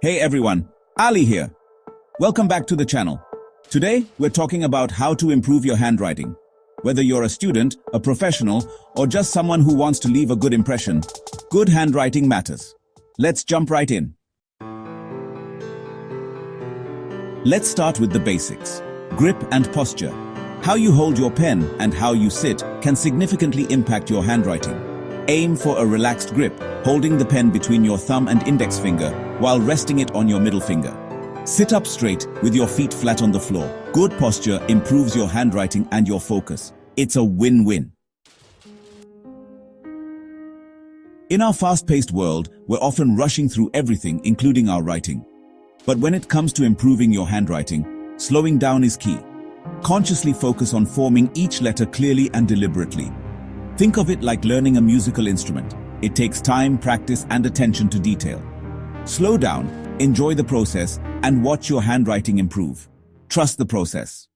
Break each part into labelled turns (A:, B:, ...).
A: Hey everyone, Ali here. Welcome back to the channel. Today, we're talking about how to improve your handwriting. Whether you're a student, a professional, or just someone who wants to leave a good impression, good handwriting matters. Let's jump right in. Let's start with the basics. Grip and posture. How you hold your pen and how you sit can significantly impact your handwriting. Aim for a relaxed grip, holding the pen between your thumb and index finger while resting it on your middle finger. Sit up straight with your feet flat on the floor. Good posture improves your handwriting and your focus. It's a win-win. In our fast-paced world, we're often rushing through everything, including our writing. But when it comes to improving your handwriting, slowing down is key. Consciously focus on forming each letter clearly and deliberately. Think of it like learning a musical instrument. It takes time, practice, and attention to detail. Slow down, enjoy the process, and watch your handwriting improve. Trust the process.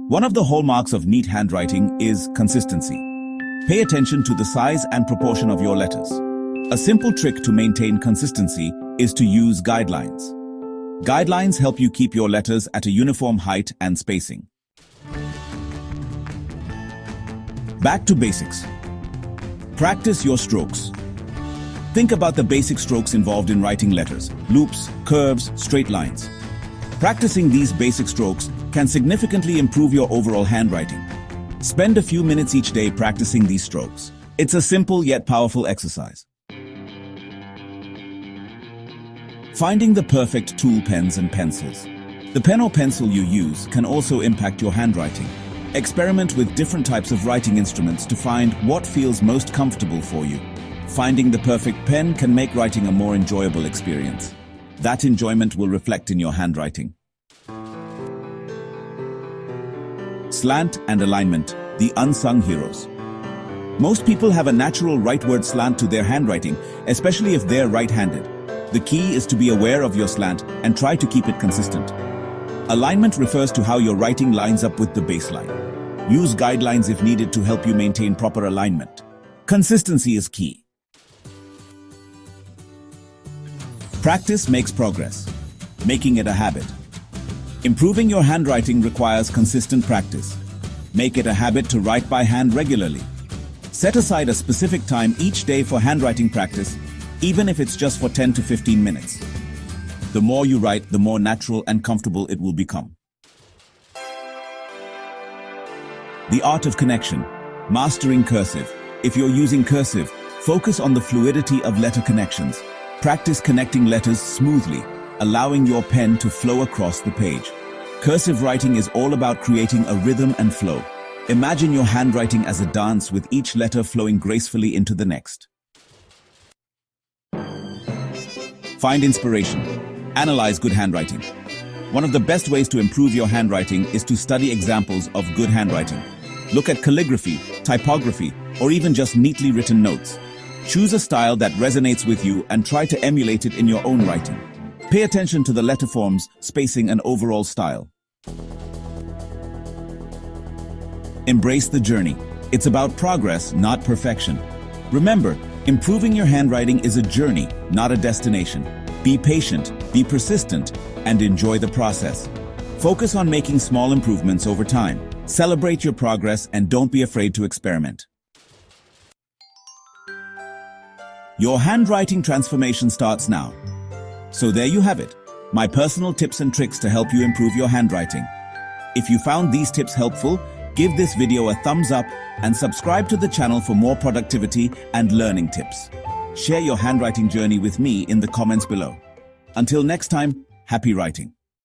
A: One of the hallmarks of neat handwriting is consistency. Pay attention to the size and proportion of your letters. A simple trick to maintain consistency is to use guidelines. Guidelines help you keep your letters at a uniform height and spacing. Back to basics. Practice your strokes. Think about the basic strokes involved in writing letters: loops, curves, straight lines. Practicing these basic strokes can significantly improve your overall handwriting. Spend a few minutes each day practicing these strokes. It's a simple yet powerful exercise. Finding the perfect tool: pens and pencils. The pen or pencil you use can also impact your handwriting. Experiment with different types of writing instruments to find what feels most comfortable for you. Finding the perfect pen can make writing a more enjoyable experience. That enjoyment will reflect in your handwriting. Slant and alignment, the unsung heroes. Most people have a natural rightward slant to their handwriting, especially if they're right-handed. The key is to be aware of your slant and try to keep it consistent. Alignment refers to how your writing lines up with the baseline. Use guidelines if needed to help you maintain proper alignment. Consistency is key. Practice makes progress, making it a habit. Improving your handwriting requires consistent practice. Make it a habit to write by hand regularly. Set aside a specific time each day for handwriting practice, even if it's just for 10 to 15 minutes. The more you write, the more natural and comfortable it will become. The art of connection. Mastering cursive. If you're using cursive, focus on the fluidity of letter connections. Practice connecting letters smoothly, allowing your pen to flow across the page. Cursive writing is all about creating a rhythm and flow. Imagine your handwriting as a dance, with each letter flowing gracefully into the next. Find inspiration. Analyze good handwriting. One of the best ways to improve your handwriting is to study examples of good handwriting. Look at calligraphy, typography, or even just neatly written notes. Choose a style that resonates with you and try to emulate it in your own writing. Pay attention to the letter forms, spacing, and overall style. Embrace the journey. It's about progress, not perfection. Remember, improving your handwriting is a journey, not a destination. Be patient, be persistent, and enjoy the process. Focus on making small improvements over time. Celebrate your progress and don't be afraid to experiment. Your handwriting transformation starts now. So there you have it, my personal tips and tricks to help you improve your handwriting. If you found these tips helpful, give this video a thumbs up and subscribe to the channel for more productivity and learning tips. Share your handwriting journey with me in the comments below. Until next time, happy writing.